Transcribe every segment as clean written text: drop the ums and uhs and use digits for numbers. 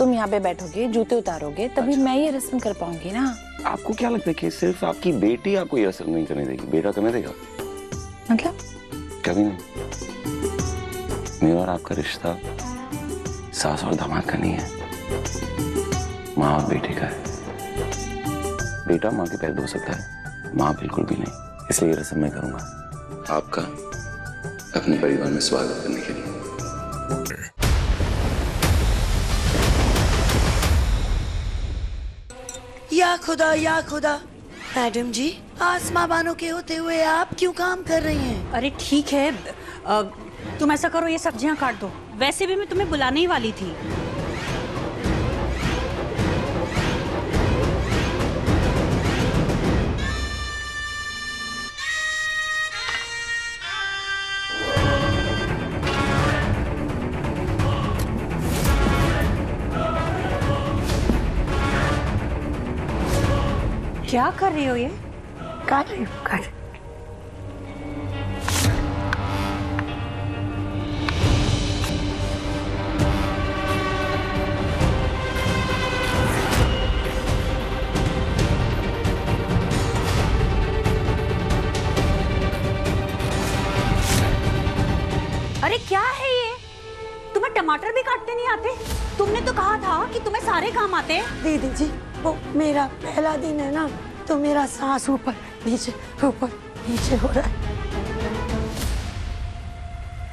तुम यहाँ पे बैठोगे, जूते उतारोगे, तभी मैं ये रस्म कर पाऊंगी ना। आपको क्या लगता है कि सिर्फ आपकी बेटी आपको ये रस्म नहीं करने देगी, बेटा करने देगा? मतलब? कभी नहीं। मेरा और आपका रिश्ता सास और दामाद का नहीं है, माँ और बेटे का है। बेटा माँ के पैर धो सकता है, माँ बिल्कुल भी नहीं। इसलिए ये रस्म मैं करूंगा आपका अपने परिवार में स्वागत करने के लिए। या खुदा या खुदा, मैडम जी आसमां बानो के होते हुए आप क्यों काम कर रही हैं? अरे ठीक है, तुम ऐसा करो, ये सब्जियां काट दो। वैसे भी मैं तुम्हें बुलाने ही वाली थी। क्या कर रही हो ये? काट रही हूँ, काट। अरे क्या है ये? तुम्हें टमाटर भी काटते नहीं आते? तुमने तो कहा था कि तुम्हें सारे काम आते हैं। दीदी जी, वो मेरा पहला दिन है ना, तो मेरा सांस ऊपर नीचे हो रहा है।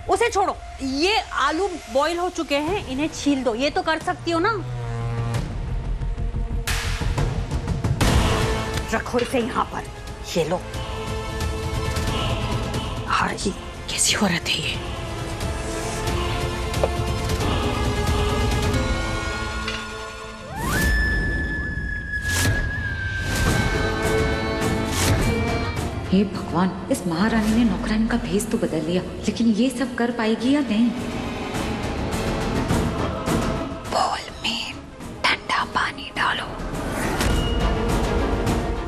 उसे छोड़ो, ये आलू बॉईल हो चुके हैं, इन्हें छील दो। ये तो कर सकती हो ना? रखो इसे यहाँ पर। ये लो। हाँ, ये कैसी औरत है ये? हे भगवान, इस महारानी ने नौकरानी का भेस तो बदल लिया, लेकिन ये सब कर पाएगी या नहीं? बोल में ठंडा पानी डालो,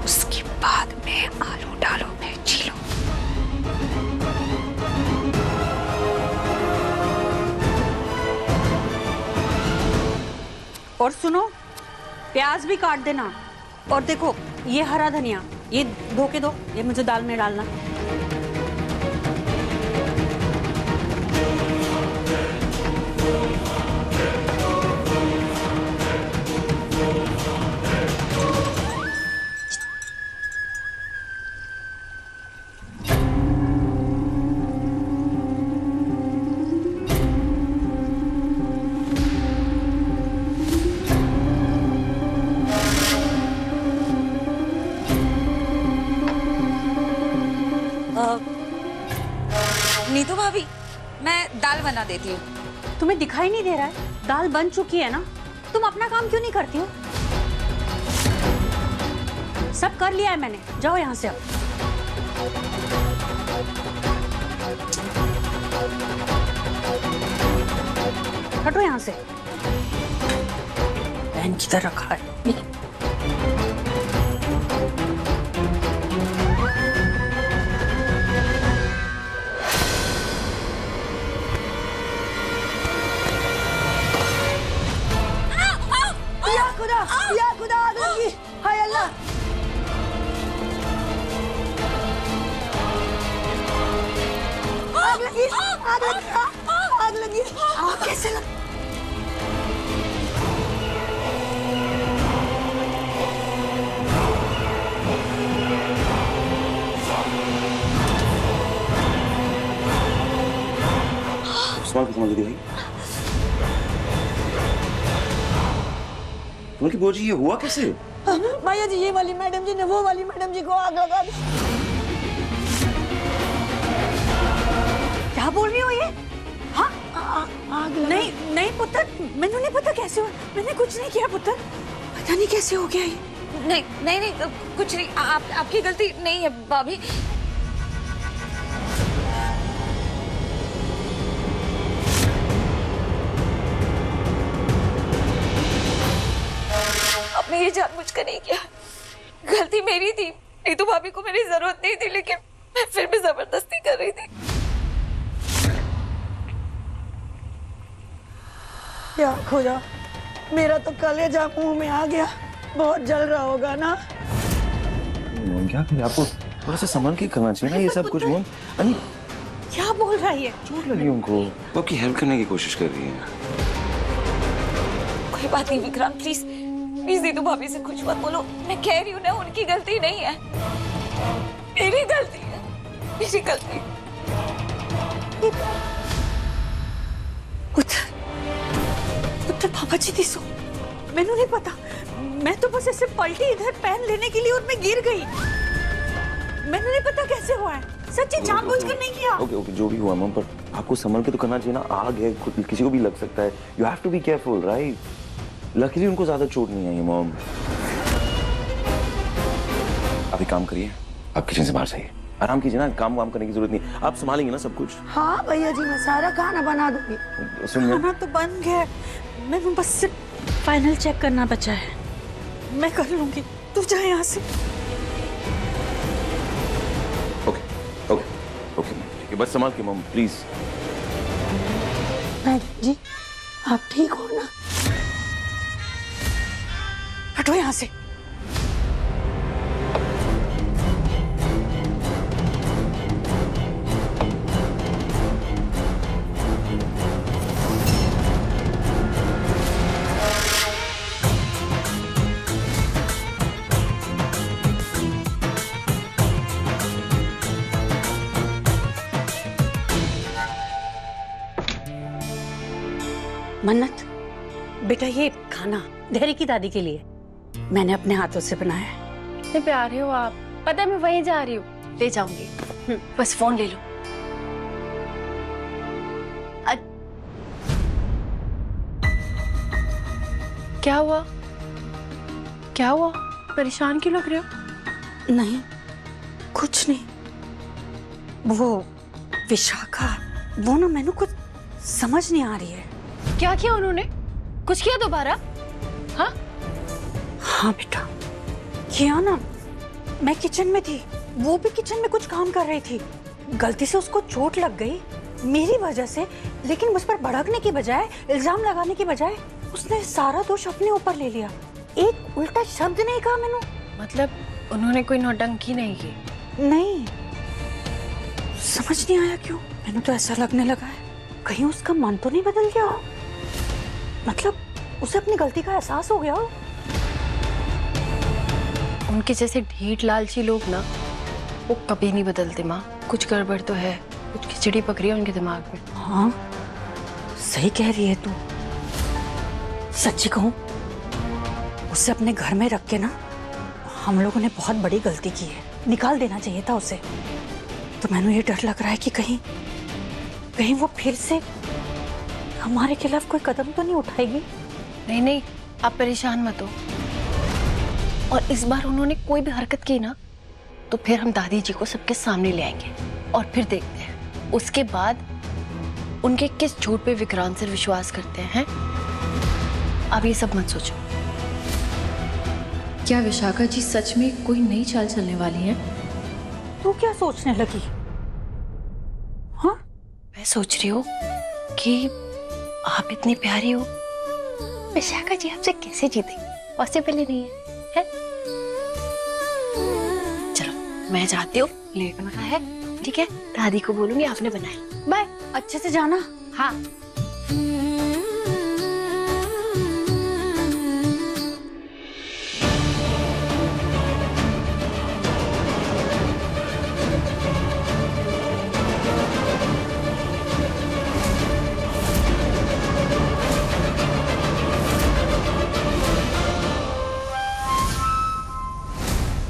उसके बाद में आलू डालो, मैं छीलो। और सुनो, प्याज भी काट देना। और देखो, ये हरा धनिया, ये धो के दो, ये मुझे दाल में डालना। नीतू भाभी, मैं दाल बना देती हूँ। तुम्हें दिखाई नहीं दे रहा है? दाल बन चुकी है ना? तुम अपना काम क्यों नहीं करती हो? सब कर लिया है मैंने, जाओ यहाँ से अब। हटो यहाँ से। बहन किधर रखा है? या खुदा, आग लगी। हाय अल्लाह। आग लगी, आग लगी, आग लगी। आग कैसे लगी? सवाल कितना दीदी भाई? तुम्हारी बुआ जी, ये हुआ कैसे? भैया जी, ये वाली मैडम जी ने वो वाली मैडम जी को आग लगा दी। क्या बोल रही हो ये? हाँ? आग लगा। नहीं नहीं पुत्र, मैंने नहीं पता कैसे हुआ। मैंने कुछ नहीं किया पुत्र, पता नहीं कैसे हो गया ये। नहीं नहीं नहीं, कुछ नहीं, आपकी गलती नहीं है भाभी। आपने ये जानबूझकर नहीं किया, गलती मेरी थी। नीतू भाभी को मेरी जरूरत नहीं थी, लेकिन मैं फिर भी जबरदस्ती कर रही थी। या खुदा, मेरा तो कलेजा मुंह में आ गया। बहुत जल रहा होगा ना। मोम क्या करें, आपको थोड़ा सा संभल के करना चाहिए ना ये सब कुछ। मोम अनी क्या बोल रहा है ये? चोट लगी उनको, वो आपकी हेल्प करने की कोशिश कर रही है। कोई बात नहीं विक्रांत, प्लीज प्लीज दीदू भाभी से कुछ मत बोलो। मैं कह रही हूँ ना, उनकी गलती नहीं है, मेरी गलती है, मेरी गलती। पुत्र बाबा जी दिसो, मैंने नहीं पता, मैं तो बस ऐसे पलटी इधर पेन लेने के लिए और मैं गिर गई। मैंने नहीं पता कैसे हुआ है, सच्ची जानबूझकर नहीं किया। ओके ओके, जो भी हुआ मोम, पर आपको संभल के तो करना चाहिए ना। आग है, किसी को भी लग सकता है। You have to be careful, right? Luckily उनको ज्यादा चोट नहीं आई है मोम। आप एक काम करिए, आप किचन से बाहर जाइए, आराम कीजिए ना, काम वाम करने की जरूरत नहीं, आप संभालेंगे ना सब कुछ। हाँ भैया जी, मैं सारा खाना बना दूंगी। सुनिए, खाना तो बन गया, मैं बस सिर्फ फाइनल चेक करना बचा है, मैं कर लूंगी, तू जा यहाँ से। ओके ओके ओके, ठीक है, बस संभाल के मोम प्लीज। मैडम जी, आप ठीक हो ना? हटो यहाँ से। मन्नत बेटा, ये खाना धैर्य की दादी के लिए मैंने अपने हाथों से बनाया है। इतने प्यारे हो आप, पता है मैं वहीं जा रही हूँ, ले जाऊंगी। बस फोन ले लो। क्या हुआ, क्या हुआ? परेशान क्यों लग रहे हो? नहीं कुछ नहीं, वो विशाखा, वो ना मैंने कुछ समझ नहीं आ रही है। क्या किया उन्होंने? कुछ किया दोबारा? हाँ हाँ बेटा, किया ना, मैं किचन में थी, वो भी किचन में कुछ काम कर रही थी, गलती से उसको चोट लग गई मेरी वजह से, लेकिन मुझ पर भड़कने की बजाय, इल्जाम लगाने की बजाय उसने सारा दोष अपने ऊपर ले लिया। एक उल्टा शब्द नहीं कहा मैंने। मतलब उन्होंने कोई नौटंकी नहीं की? नहीं, समझ नहीं आया क्यों, मैंने तो ऐसा लगने लगा है कहीं उसका मन तो नहीं बदल गया हो, मतलब उसे अपनी गलती का एहसास हो गया हो। उनके जैसे ढीठ लालची लोग ना, वो कभी नहीं बदलते माँ। कुछ गड़बड़ तो है, कुछ खिचड़ी पकड़ी है उनके दिमाग में। हाँ सही कह रही है तू, सच्ची कहूं, उसे अपने घर में रख के ना हम लोगों ने बहुत बड़ी गलती की है, निकाल देना चाहिए था उसे। तो मैंने ये डर लग रहा है कि कहीं कहीं वो फिर से हमारे खिलाफ कोई कदम तो नहीं उठाएगी। नहीं नहीं, आप परेशान मत हो। और इस बार उन्होंने कोई भी हरकत की ना, तो फिर हम दादी जी को सबके सामने ले आएंगे और फिर देखते हैं उसके बाद उनके किस झूठ पे विक्रांत सर विश्वास करते हैं। अब ये सब मत सोचो। क्या विशाखा जी सच में कोई नई चाल चलने वाली है? तू क्या सोचने लगी? हाँ मैं सोच रही हूँ कि आप इतनी प्यारी हो, विशाखा जी आपसे कैसे जीतेंगे? पॉसिबल ही नहीं है, है? चलो मैं जाती हूँ, लेट हो रहा है, ठीक है? दादी को बोलूंगी आपने बनाया। बाय, अच्छे से जाना। हाँ।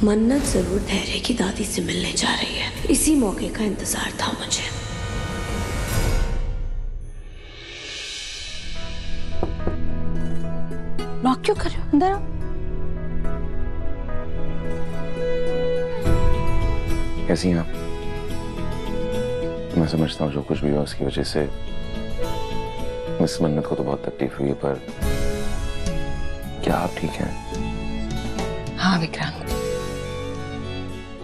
मन्नत जरूर धैर्य की दादी से मिलने जा रही है, इसी मौके का इंतजार था मुझे। नॉक क्यों कर रहे हो? अंदर आओ। कैसी हैं आप? मैं समझता हूँ जो कुछ भी हुआ उसकी वजह से मिस मन्नत को तो बहुत तकलीफ हुई है, पर क्या आप ठीक हैं? हाँ विक्रांत,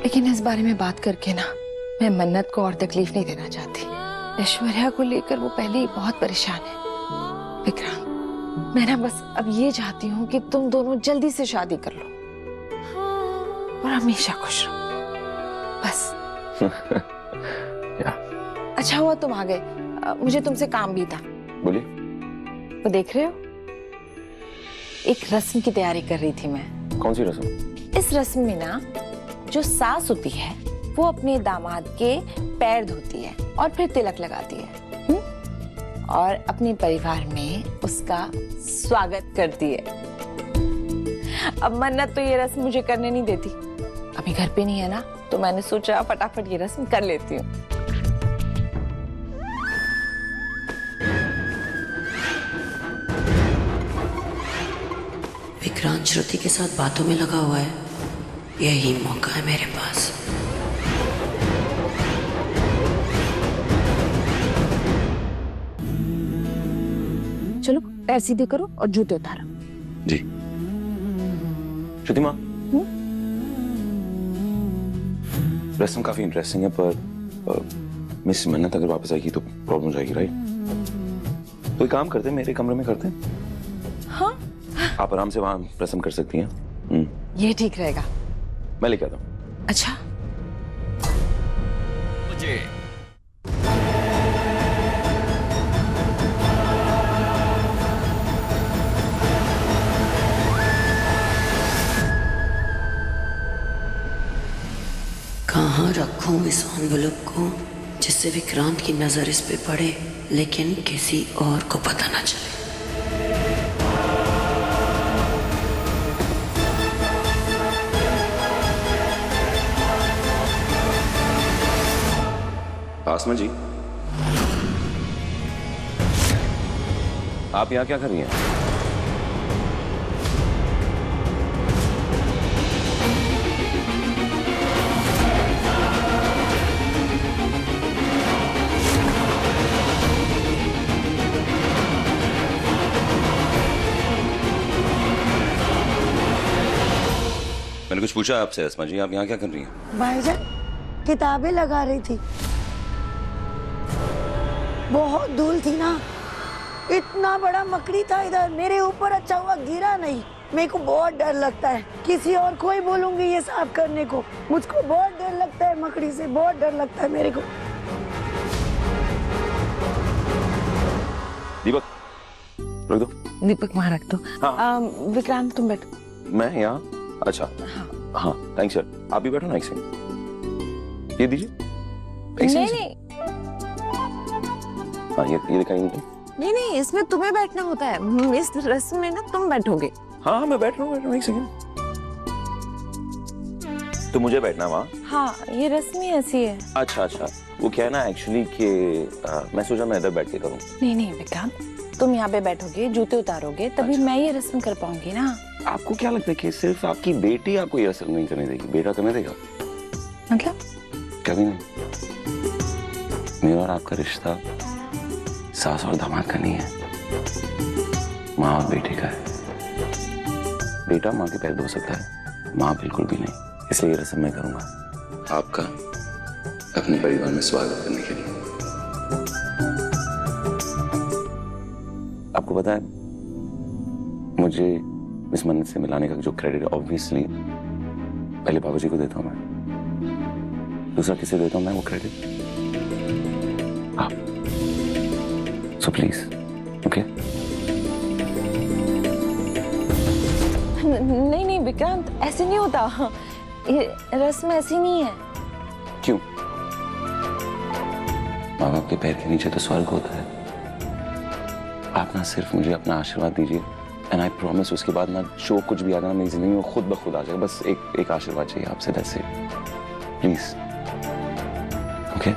लेकिन इस बारे में बात करके ना मैं मन्नत को और तकलीफ नहीं देना चाहती। ऐश्वर्या को लेकर वो पहले ही बहुत परेशान है। विक्रांत, मैं ना बस अब ये चाहती हूँ कि तुम दोनों जल्दी से शादी कर लो और हमेशा खुश रहो, बस। या अच्छा हुआ तुम आ गए, मुझे तुमसे काम भी था। बोलिए। वो देख रहे हो, एक रस्म की तैयारी कर रही थी मैं। कौन सी रस्म? इस रस्म में ना जो सास होती है वो अपने दामाद के पैर धोती है और फिर तिलक लगाती है, और अपने परिवार में उसका स्वागत करती है। अब मन्नत तो ये रस्म मुझे करने नहीं देती, अभी घर पे नहीं है ना, तो मैंने सोचा फटाफट ये रस्म कर लेती हूँ। विक्रांत श्रुति के साथ बातों में लगा हुआ है, यही मौका है मेरे पास। चलो पैर सीधे करो और जूते उतारो। जी। श्रुति माँ, रस्म काफी इंटरेस्टिंग है, पर मिस मन्नत अगर वापस आएगी तो प्रॉब्लम हो जाएगी, राइट? तो एक काम करते हैं, मेरे कमरे में करते हैं। हाँ, आप आराम से वहां रस्म कर सकती हैं। ये ठीक रहेगा। मैं लेके आता हूँ। अच्छा, कहाँ रखूं इस एनवेलप को जिससे विक्रांत की नजर इस पे पड़े लेकिन किसी और को पता ना चले। आसमा जी, आप यहाँ क्या कर रही हैं? मैंने कुछ पूछा आपसे आसमा जी, आप यहाँ क्या कर रही हैं? भाईजान किताबें लगा रही थी, बहुत धूल थी ना, इतना बड़ा मकड़ी था इधर मेरे ऊपर, अच्छा हुआ गिरा नहीं। मेरे को बहुत डर लगता है, किसी और को ही बोलूंगी ये साफ करने को, मुझको बहुत डर लगता है मकड़ी से, बहुत डर लगता है मेरे को। दीपक, रख दो। दीपक वहां रख दो। हाँ। विक्रांत तुम बैठो। मैं यहाँ? अच्छा। हाँ, थैंक्स सर। आप भी बैठो ना, एक सेकंड। ये दीजिए। नहीं, हाँ, ये दिखाएंगे तो? नहीं, इसमें तुम्हें बैठना होता है, इस रस्म में ना तुम बैठोगे। हाँ, मैं बैठ रहा हूँ, एक सेकंड। तो मुझे बैठना वहाँ? हाँ, ये रस्म ही ऐसी है। अच्छा, वो क्या है ना एक्चुअली कि मैं सोचा मैं इधर बैठ के करूँ। नहीं विक्रांत, तुम यहाँ पे बैठोगे, जूते उतारोगे, तभी मैं ये रस्म कर पाऊंगी ना। आपको क्या लगता है कि सिर्फ आपकी बेटी आपको ये रस्म नहीं करने देगी, बेटा करने देगा? मतलब? कभी नहीं। मेरा और आपका रिश्ता सास और दामाद का नहीं है, माँ और बेटे का है। बेटा माँ के पैर धो सकता है, माँ बिल्कुल भी नहीं। इसलिए ये रस्म मैं करूंगा आपका अपने परिवार में स्वागत करने के लिए। आपको पता है, मुझे मिस मन्नत से मिलाने का जो क्रेडिट ऑब्वियसली पहले बाबूजी को देता हूं मैं, दूसरा किसे देता हूं मैं वो क्रेडिट? आप। So please, okay? नहीं विक्रांत, ऐसे नहीं होता, ये रस्म ऐसी नहीं है। क्यों? माँ बाप के पैर के नीचे तो स्वर्ग होता है। आप ना सिर्फ मुझे अपना आशीर्वाद दीजिए, एंड आई प्रॉमिस उसके बाद ना जो कुछ भी आएगा ना मेरी जिंदगी में खुद ब खुद आ जाएगा। बस एक आशीर्वाद चाहिए आपसे, दैट्स इट, प्लीज, ओके?